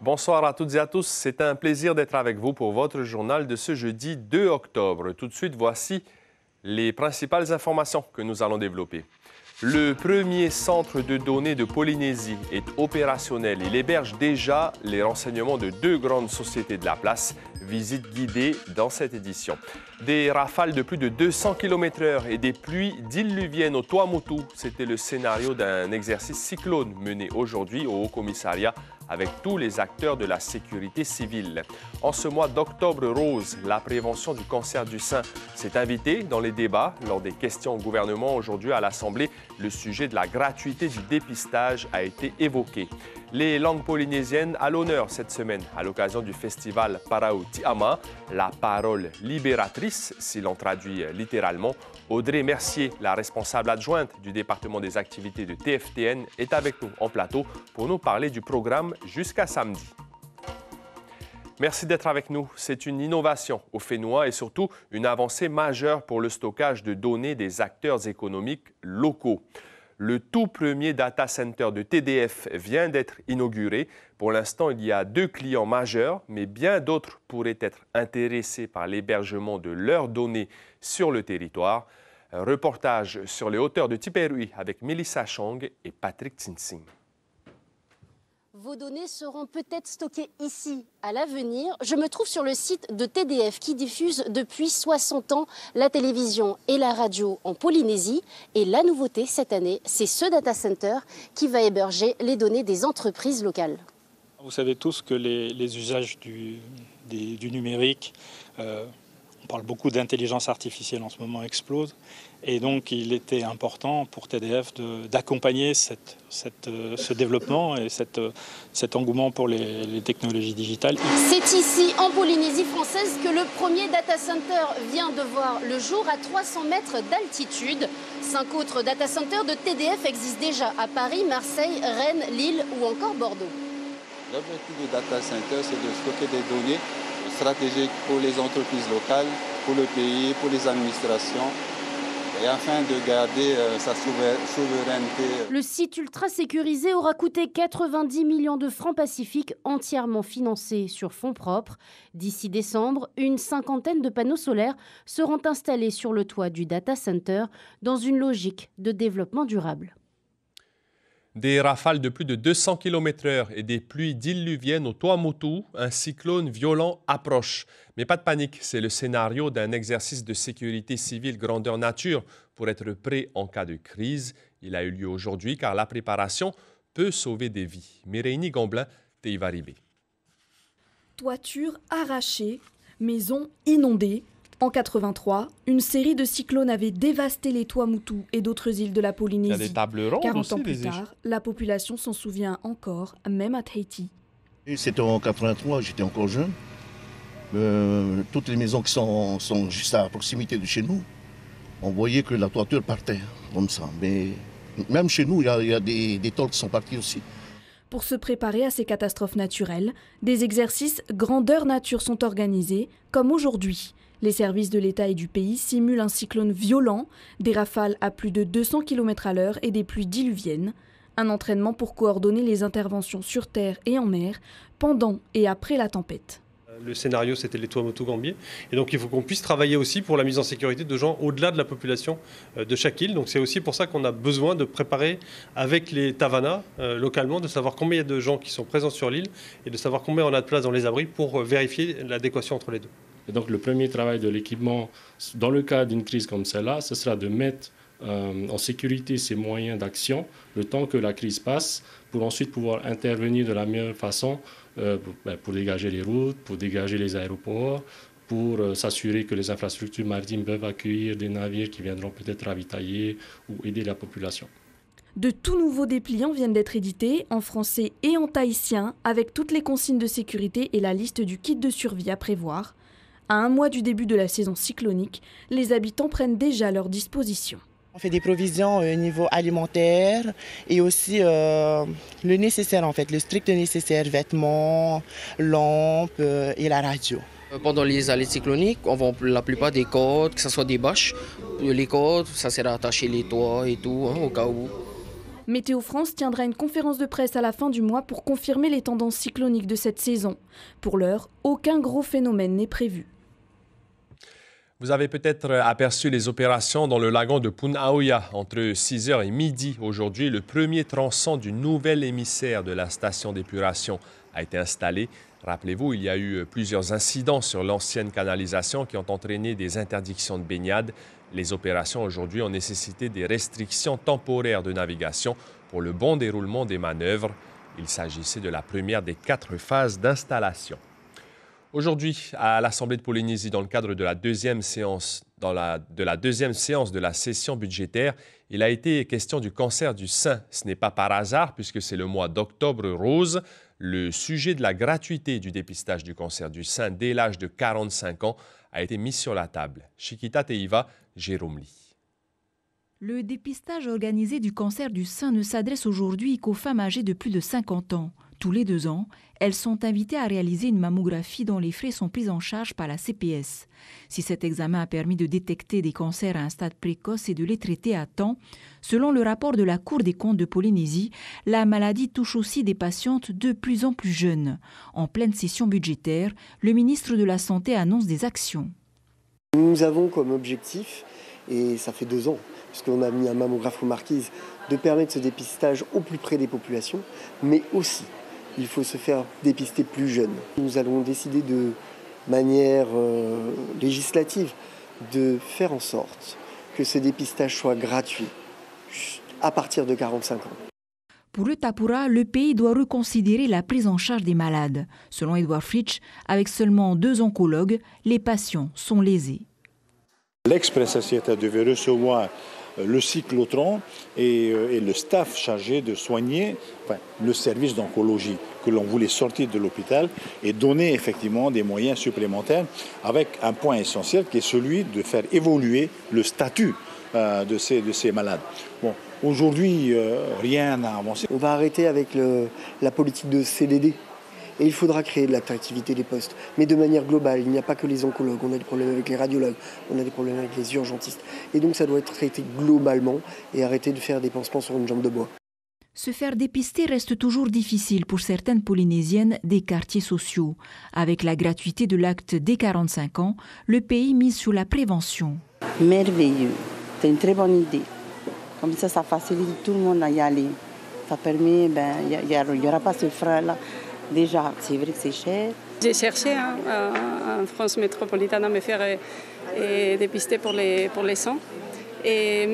Bonsoir à toutes et à tous. C'est un plaisir d'être avec vous pour votre journal de ce jeudi 2 octobre. Tout de suite, voici les principales informations que nous allons développer. Le premier centre de données de Polynésie est opérationnel. Il héberge déjà les renseignements de 2 grandes sociétés de la place. Visite guidée dans cette édition. Des rafales de plus de 200 km/h et des pluies diluviennes au Tuamotu. C'était le scénario d'un exercice cyclone mené aujourd'hui au Haut-Commissariat avec tous les acteurs de la sécurité civile. En ce mois d'octobre rose, la prévention du cancer du sein s'est invitée dans les débats lors des questions au gouvernement aujourd'hui à l'Assemblée. Le sujet de la gratuité du dépistage a été évoqué. Les langues polynésiennes à l'honneur cette semaine à l'occasion du festival Parau Tiama, la parole libératrice, si l'on traduit littéralement. Audrey Mercier, la responsable adjointe du département des activités de TFTN, est avec nous en plateau pour nous parler du programme jusqu'à samedi. Merci d'être avec nous. C'est une innovation au Fénois et surtout une avancée majeure pour le stockage de données des acteurs économiques locaux. Le tout premier data center de TDF vient d'être inauguré. Pour l'instant, il y a 2 clients majeurs, mais bien d'autres pourraient être intéressés par l'hébergement de leurs données sur le territoire. Un reportage sur les hauteurs de Tiperui avec Melissa Chong et Patrick Tsinsing. Vos données seront peut-être stockées ici à l'avenir. Je me trouve sur le site de TDF qui diffuse depuis 60 ans la télévision et la radio en Polynésie. Et la nouveauté cette année, c'est ce data center qui va héberger les données des entreprises locales. Vous savez tous que les usages du numérique, on parle beaucoup d'intelligence artificielle en ce moment, explosent. Et donc, il était important pour TDF d'accompagner ce développement et cet engouement pour les technologies digitales. C'est ici, en Polynésie française, que le premier data center vient de voir le jour à 300 mètres d'altitude. 5 autres data centers de TDF existent déjà à Paris, Marseille, Rennes, Lille ou encore Bordeaux. L'objectif du data center, c'est de stocker des données stratégiques pour les entreprises locales, pour le pays, pour les administrations, et afin de garder sa souveraineté. Le site ultra sécurisé aura coûté 90 millions de francs pacifiques, entièrement financé sur fonds propres. D'ici décembre, une 50aine de panneaux solaires seront installés sur le toit du data center dans une logique de développement durable. Des rafales de plus de 200 km/h et des pluies diluviennes au Tuamotu, un cyclone violent approche. Mais pas de panique, c'est le scénario d'un exercice de sécurité civile grandeur nature pour être prêt en cas de crise. Il a eu lieu aujourd'hui car la préparation peut sauver des vies. Mireille Gomblin, Teivaribé. Toiture arrachée, maisons inondées. En 83, une série de cyclones avait dévasté les Tuamotu et d'autres îles de la Polynésie. Il y a des tables rondes 40 aussi, ans plus tard, la population s'en souvient encore, même à Tahiti. C'était en 83, j'étais encore jeune. Toutes les maisons qui sont juste à proximité de chez nous, on voyait que la toiture partait comme ça. Mais même chez nous, il y a des tôles qui sont parties aussi. Pour se préparer à ces catastrophes naturelles, des exercices grandeur nature sont organisés, comme aujourd'hui. Les services de l'État et du pays simulent un cyclone violent, des rafales à plus de 200 km/h et des pluies diluviennes. Un entraînement pour coordonner les interventions sur terre et en mer pendant et après la tempête. Le scénario, c'était les Tuamotu-Gambier. Et donc, il faut qu'on puisse travailler aussi pour la mise en sécurité de gens au-delà de la population de chaque île. Donc, c'est aussi pour ça qu'on a besoin de préparer avec les Tavana, localement, de savoir combien il y a de gens qui sont présents sur l'île et de savoir combien on a de place dans les abris pour vérifier l'adéquation entre les deux. Et donc, le premier travail de l'équipement, dans le cas d'une crise comme celle-là, ce sera de mettre en sécurité ces moyens d'action le temps que la crise passe pour ensuite pouvoir intervenir de la meilleure façon pour dégager les routes, pour dégager les aéroports, pour s'assurer que les infrastructures maritimes peuvent accueillir des navires qui viendront peut-être ravitailler ou aider la population. De tout nouveaux dépliants viennent d'être édités en français et en tahitien avec toutes les consignes de sécurité et la liste du kit de survie à prévoir. À un mois du début de la saison cyclonique, les habitants prennent déjà leurs dispositions. On fait des provisions au niveau alimentaire et aussi le nécessaire en fait, le strict nécessaire, vêtements, lampes et la radio. Pendant les allées cycloniques, on vend la plupart des cordes, que ce soit des bâches. Les cordes, ça sert à attacher les toits et tout, au cas où. Météo France tiendra une conférence de presse à la fin du mois pour confirmer les tendances cycloniques de cette saison. Pour l'heure, aucun gros phénomène n'est prévu. Vous avez peut-être aperçu les opérations dans le lagon de Punaoya entre 6h et midi. Aujourd'hui, le premier tronçon du nouvel émissaire de la station d'épuration a été installé. Rappelez-vous, il y a eu plusieurs incidents sur l'ancienne canalisation qui ont entraîné des interdictions de baignade. Les opérations aujourd'hui ont nécessité des restrictions temporaires de navigation pour le bon déroulement des manœuvres. Il s'agissait de la première des 4 phases d'installation. Aujourd'hui, à l'Assemblée de Polynésie, dans le cadre de la deuxième séance de la session budgétaire, il a été question du cancer du sein. Ce n'est pas par hasard, puisque c'est le mois d'octobre rose. Le sujet de la gratuité du dépistage du cancer du sein dès l'âge de 45 ans a été mis sur la table. Chiquita Teiva, Jérôme Lee. Le dépistage organisé du cancer du sein ne s'adresse aujourd'hui qu'aux femmes âgées de plus de 50 ans. Tous les 2 ans, elles sont invitées à réaliser une mammographie dont les frais sont pris en charge par la CPS. Si cet examen a permis de détecter des cancers à un stade précoce et de les traiter à temps, selon le rapport de la Cour des comptes de Polynésie, la maladie touche aussi des patientes de plus en plus jeunes. En pleine session budgétaire, le ministre de la Santé annonce des actions. Nous avons comme objectif, et ça fait 2 ans, puisqu'on a mis un mammographe aux Marquises, de permettre ce dépistage au plus près des populations, mais aussi il faut se faire dépister plus jeune. Nous allons décider de manière législative de faire en sorte que ce dépistage soit gratuit à partir de 45 ans. Pour le Tapura, le pays doit reconsidérer la prise en charge des malades. Selon Edouard Fritsch, avec seulement 2 oncologues, les patients sont lésés. L'ex-prestataire devait recevoir le cyclotron et le staff chargé de soigner le service d'oncologie que l'on voulait sortir de l'hôpital et donner effectivement des moyens supplémentaires avec un point essentiel qui est celui de faire évoluer le statut de ces malades. Bon, aujourd'hui, rien n'a avancé. On va arrêter avec la politique de CDD. Et il faudra créer de l'attractivité des postes, mais de manière globale. Il n'y a pas que les oncologues, on a des problèmes avec les radiologues, on a des problèmes avec les urgentistes. Et donc ça doit être traité globalement et arrêter de faire des pansements sur une jambe de bois. Se faire dépister reste toujours difficile pour certaines Polynésiennes des quartiers sociaux. Avec la gratuité de l'acte dès 45 ans, le pays mise sur la prévention. Merveilleux, c'est une très bonne idée. Comme ça facilite tout le monde à y aller. Ça permet, il n'y aura pas ce frein-là. Déjà, c'est vrai que c'est cher. J'ai cherché en France métropolitaine à me faire dépister pour les sangs. Et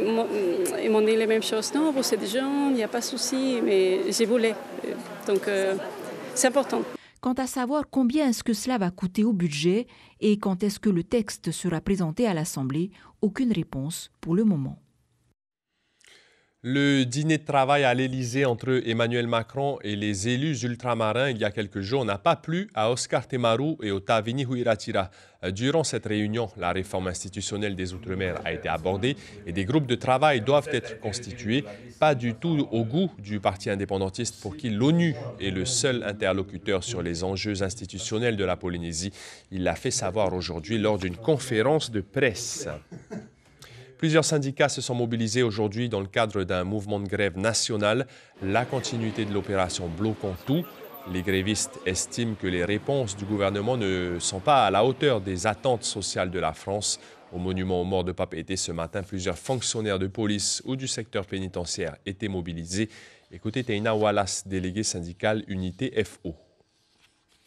ils m'ont dit les mêmes choses. Non, vous êtes jeune, il n'y a pas de souci, mais j'ai voulu. Donc, c'est important. Quant à savoir combien est-ce que cela va coûter au budget et quand est-ce que le texte sera présenté à l'Assemblée, aucune réponse pour le moment. Le dîner de travail à l'Élysée entre Emmanuel Macron et les élus ultramarins il y a quelques jours n'a pas plu à Oscar Temaru et au Tavini Huiratira. Durant cette réunion, la réforme institutionnelle des Outre-mer a été abordée et des groupes de travail doivent être constitués, pas du tout au goût du parti indépendantiste pour qui l'ONU est le seul interlocuteur sur les enjeux institutionnels de la Polynésie. Il l'a fait savoir aujourd'hui lors d'une conférence de presse. Plusieurs syndicats se sont mobilisés aujourd'hui dans le cadre d'un mouvement de grève national. La continuité de l'opération Bloquons tout. Les grévistes estiment que les réponses du gouvernement ne sont pas à la hauteur des attentes sociales de la France. Au monument aux morts de Papeete ce matin, plusieurs fonctionnaires de police ou du secteur pénitentiaire étaient mobilisés. Écoutez Teina Wallace, délégué syndical Unité FO.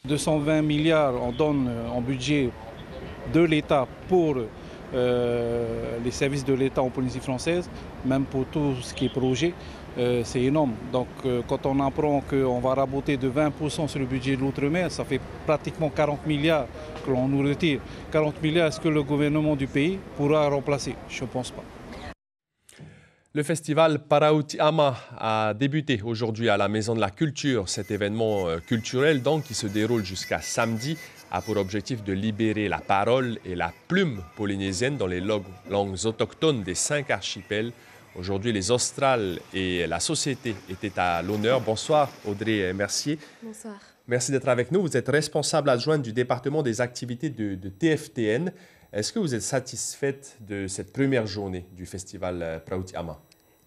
220 milliards on donne en budget de l'État pour les services de l'État en Polynésie française, même pour tout ce qui est projet, c'est énorme. Donc quand on apprend qu'on va raboter de 20% sur le budget de l'outre-mer, ça fait pratiquement 40 milliards que l'on nous retire. 40 milliards, est-ce que le gouvernement du pays pourra remplacer? Je ne pense pas. Le festival Parautiama a débuté aujourd'hui à la Maison de la Culture. Cet événement culturel donc, qui se déroule jusqu'à samedi a pour objectif de libérer la parole et la plume polynésienne dans les langues autochtones des 5 archipels. Aujourd'hui, les Australes et la société étaient à l'honneur. Bonsoir Audrey Mercier. Bonsoir. Merci d'être avec nous. Vous êtes responsable adjointe du département des activités de TFTN. Est-ce que vous êtes satisfaite de cette première journée du festival Parautiama?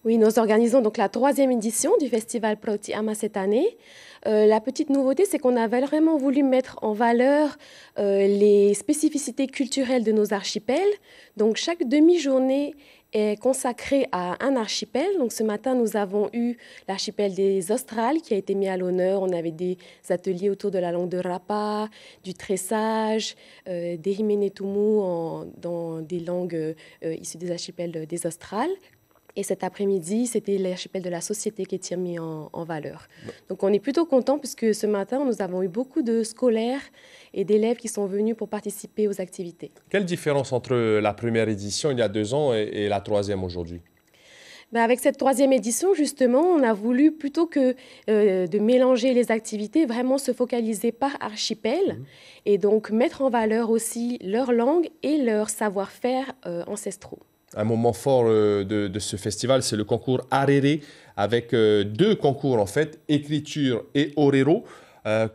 Oui, nous organisons donc la 3e édition du festival Prauti Ama cette année. La petite nouveauté, c'est qu'on a vraiment voulu mettre en valeur les spécificités culturelles de nos archipels. Donc chaque demi-journée est consacrée à un archipel. Donc ce matin, nous avons eu l'archipel des Australes qui a été mis à l'honneur. On avait des ateliers autour de la langue de Rapa, du tressage, des Himenetumu dans des langues issues des archipels des Australes. Et cet après-midi, c'était l'archipel de la société qui était mis en valeur. Donc on est plutôt content puisque ce matin, nous avons eu beaucoup de scolaires et d'élèves qui sont venus pour participer aux activités. Quelle différence entre la première édition il y a 2 ans et la 3e aujourd'hui? Avec cette 3e édition, justement, on a voulu, plutôt que de mélanger les activités, vraiment se focaliser par archipel et donc mettre en valeur aussi leur langue et leur savoir-faire ancestraux. Un moment fort de ce festival, c'est le concours Arere, avec 2 concours en fait, écriture et orero.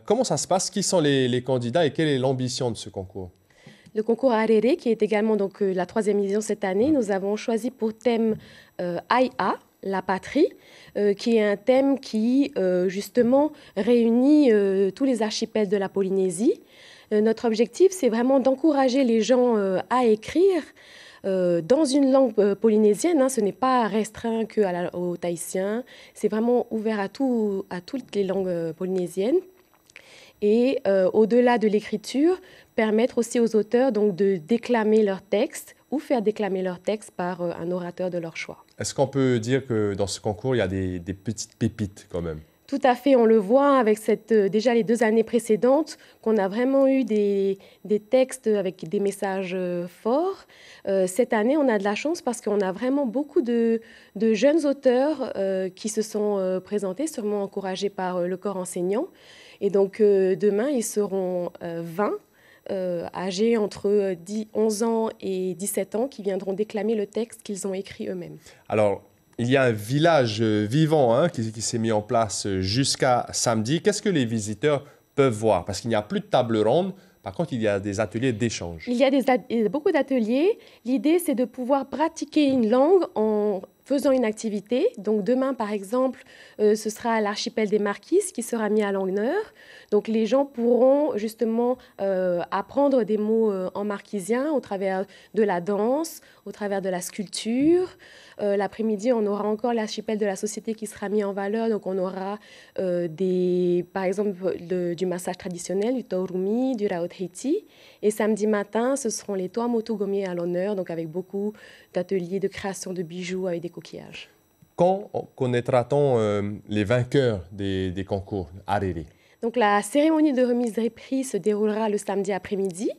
Comment ça se passe? Qui sont les candidats et quelle est l'ambition de ce concours? Le concours Arere, qui est également donc, la 3e édition cette année, nous avons choisi pour thème Aïa, la patrie, qui est un thème qui justement réunit tous les archipels de la Polynésie. Notre objectif, c'est vraiment d'encourager les gens à écrire dans une langue polynésienne. Ce n'est pas restreint qu'aux Tahitiens, c'est vraiment ouvert à toutes les langues polynésiennes. Et au-delà de l'écriture, permettre aussi aux auteurs donc, de déclamer leurs textes ou faire déclamer leurs textes par un orateur de leur choix. Est-ce qu'on peut dire que dans ce concours, il y a des petites pépites quand même? Tout à fait, on le voit avec déjà les 2 années précédentes, qu'on a vraiment eu des textes avec des messages forts. Cette année, on a de la chance parce qu'on a vraiment beaucoup de jeunes auteurs qui se sont présentés, sûrement encouragés par le corps enseignant. Et donc demain, ils seront 20, âgés entre 11 ans et 17 ans, qui viendront déclamer le texte qu'ils ont écrit eux-mêmes. Alors, il y a un village vivant qui s'est mis en place jusqu'à samedi. Qu'est-ce que les visiteurs peuvent voir? Parce qu'il n'y a plus de table ronde. Par contre, il y a des ateliers d'échange. Il y a beaucoup d'ateliers. L'idée, c'est de pouvoir pratiquer une langue en faisant une activité. Donc demain, par exemple, ce sera l'archipel des Marquises qui sera mis à l'honneur. Donc les gens pourront justement apprendre des mots en marquisien au travers de la danse, au travers de la sculpture. L'après-midi, on aura encore l'archipel de la société qui sera mis en valeur. Donc on aura par exemple du massage traditionnel, du taurumi, du raotheiti. Et samedi matin, ce seront les Tuamotu Gomie à l'honneur, donc avec beaucoup d'ateliers de création de bijoux avec des coquillages. Quand connaîtra-t-on les vainqueurs des concours Arere? Donc la cérémonie de remise des prix se déroulera le samedi après-midi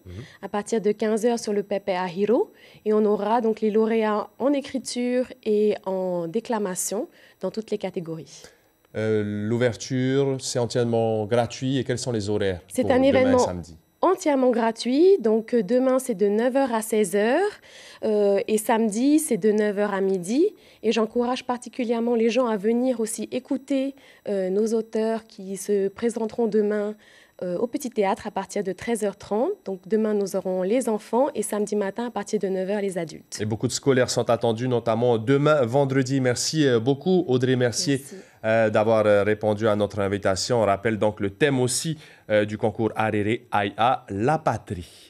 à partir de 15h sur le Pepe Ahiro. Et on aura donc les lauréats en écriture et en déclamation dans toutes les catégories. L'ouverture, c'est entièrement gratuit. Et quels sont les horaires pour demain, événement samedi? Entièrement gratuit. Donc demain, c'est de 9h à 16h et samedi, c'est de 9h à midi. Et j'encourage particulièrement les gens à venir aussi écouter nos auteurs qui se présenteront demain au Petit Théâtre à partir de 13h30. Donc demain, nous aurons les enfants et samedi matin à partir de 9h, les adultes. Et beaucoup de scolaires sont attendus, notamment demain, vendredi. Merci beaucoup, Audrey Mercier, d'avoir répondu à notre invitation. On rappelle donc le thème aussi du concours Arere Aïa, la patrie.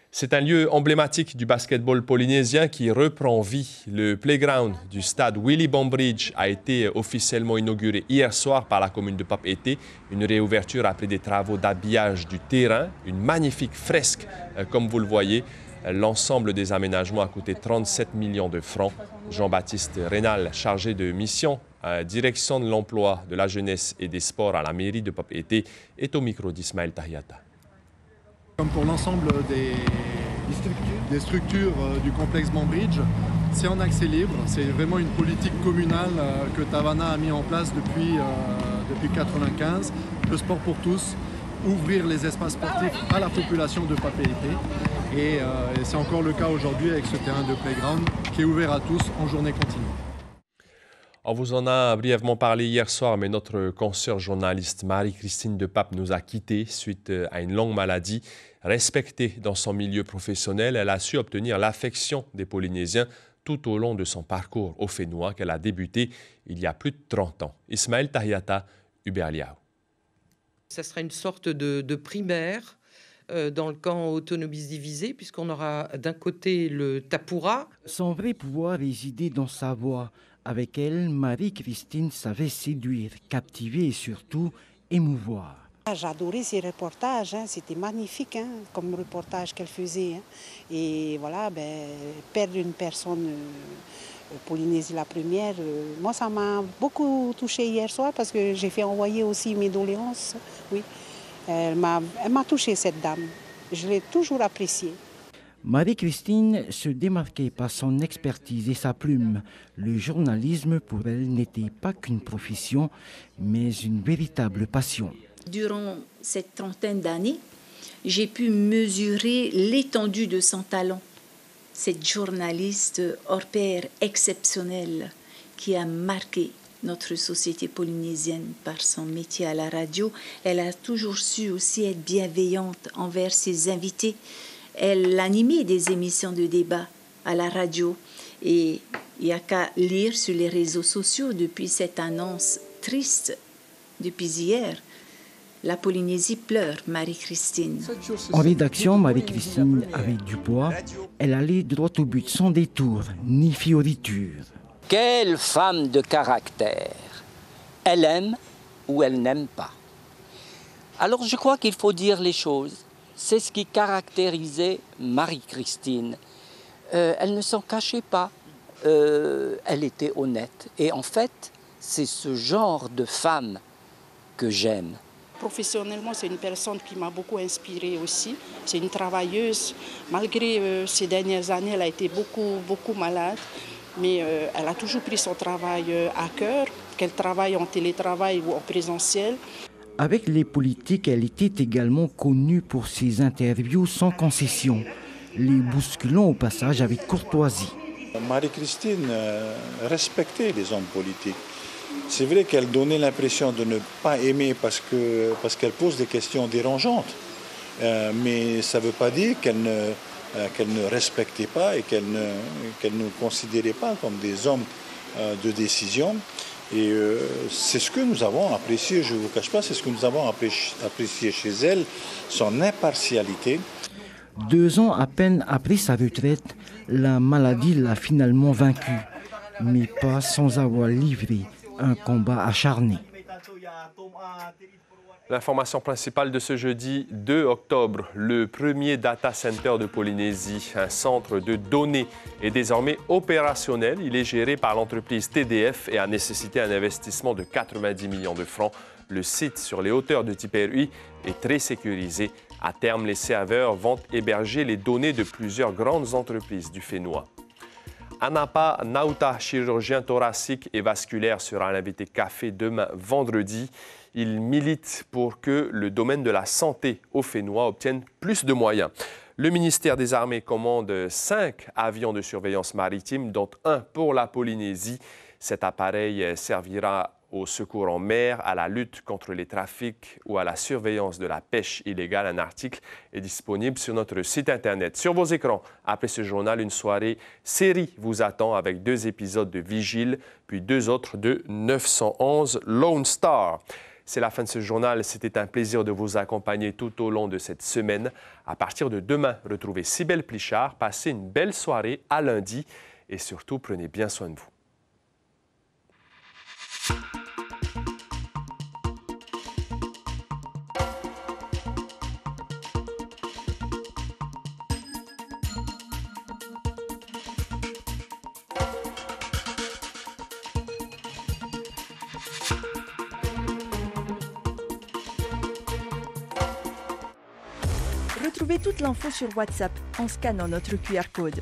C'est un lieu emblématique du basketball polynésien qui reprend vie. Le playground du stade Willie Bombridge a été officiellement inauguré hier soir par la commune de Papeete. Une réouverture après des travaux d'habillage du terrain, une magnifique fresque, comme vous le voyez. L'ensemble des aménagements a coûté 37 millions de francs. Jean-Baptiste Rénal, chargé de mission, direction de l'emploi, de la jeunesse et des sports à la mairie de Papeete, est au micro d'Ismaël Tahiata. Comme pour l'ensemble des structures du complexe Bombridge, c'est en accès libre. C'est vraiment une politique communale que Tavana a mis en place depuis 1995. Le sport pour tous, ouvrir les espaces sportifs à la population de Papeete. Et c'est encore le cas aujourd'hui avec ce terrain de playground qui est ouvert à tous en journée continue. On vous en a brièvement parlé hier soir, mais notre consoeur journaliste Marie-Christine Depape nous a quittés suite à une longue maladie. Respectée dans son milieu professionnel, elle a su obtenir l'affection des Polynésiens tout au long de son parcours au Fénois qu'elle a débuté il y a plus de 30 ans. Ismaël Tahiata, Hubert Liao. Ça sera une sorte de primaire dans le camp autonomiste divisé, puisqu'on aura d'un côté le Tapura. Son vrai pouvoir résidait dans sa voix. Avec elle, Marie-Christine savait séduire, captiver et surtout émouvoir. J'adorais ces reportages, c'était magnifique comme reportage qu'elle faisait. Et voilà, perdre une personne, Polynésie la première, moi ça m'a beaucoup touchée hier soir parce que j'ai fait envoyer aussi mes doléances. Oui. Elle m'a touchée cette dame, je l'ai toujours appréciée. Marie-Christine se démarquait par son expertise et sa plume. Le journalisme pour elle n'était pas qu'une profession, mais une véritable passion. Durant cette trentaine d'années, j'ai pu mesurer l'étendue de son talent. Cette journaliste hors pair exceptionnelle qui a marqué notre société polynésienne par son métier à la radio, elle a toujours su aussi être bienveillante envers ses invités. Elle animait des émissions de débat à la radio et il n'y a qu'à lire sur les réseaux sociaux depuis cette annonce triste depuis hier. La Polynésie pleure, Marie-Christine. En rédaction, Marie-Christine avait du poids. Elle allait droit au but, sans détour, ni fioriture. Quelle femme de caractère! Elle aime ou elle n'aime pas. Alors je crois qu'il faut dire les choses. C'est ce qui caractérisait Marie-Christine. Elle ne s'en cachait pas. Elle était honnête. Et en fait, c'est ce genre de femme que j'aime. Professionnellement, c'est une personne qui m'a beaucoup inspirée aussi. C'est une travailleuse. Malgré ces dernières années, elle a été beaucoup malade. Mais elle a toujours pris son travail à cœur, qu'elle travaille en télétravail ou en présentiel. Avec les politiques, elle était également connue pour ses interviews sans concession, les bousculant au passage avec courtoisie. Marie-Christine respectait les hommes politiques. C'est vrai qu'elle donnait l'impression de ne pas aimer parce qu'elle pose des questions dérangeantes. Mais ça ne veut pas dire qu'elle ne respectait pas et qu'elle ne considérait pas comme des hommes de décision. Et c'est ce que nous avons apprécié, je ne vous cache pas, c'est ce que nous avons apprécié chez elle, son impartialité. 2 ans à peine après sa retraite, la maladie l'a finalement vaincue, mais pas sans avoir livré un combat acharné. L'information principale de ce jeudi 2 octobre, le premier data center de Polynésie, un centre de données, est désormais opérationnel. Il est géré par l'entreprise TDF et a nécessité un investissement de 90 millions de francs. Le site sur les hauteurs de Tiperui est très sécurisé. À terme, les serveurs vont héberger les données de plusieurs grandes entreprises du Fénois. Anapa Nauta, chirurgien thoracique et vasculaire, sera l'invité café demain vendredi. Il milite pour que le domaine de la santé au Fénois obtienne plus de moyens. Le ministère des Armées commande 5 avions de surveillance maritime, dont un pour la Polynésie. Cet appareil servira au secours en mer, à la lutte contre les trafics ou à la surveillance de la pêche illégale. Un article est disponible sur notre site Internet. Sur vos écrans, après ce journal, une soirée série vous attend avec 2 épisodes de Vigile, puis 2 autres de 911 Lone Star. C'est la fin de ce journal. C'était un plaisir de vous accompagner tout au long de cette semaine. À partir de demain, retrouvez Cybèle Plichard. Passez une belle soirée à lundi et surtout, prenez bien soin de vous. Retrouvez toute l'info sur WhatsApp en scannant notre QR code.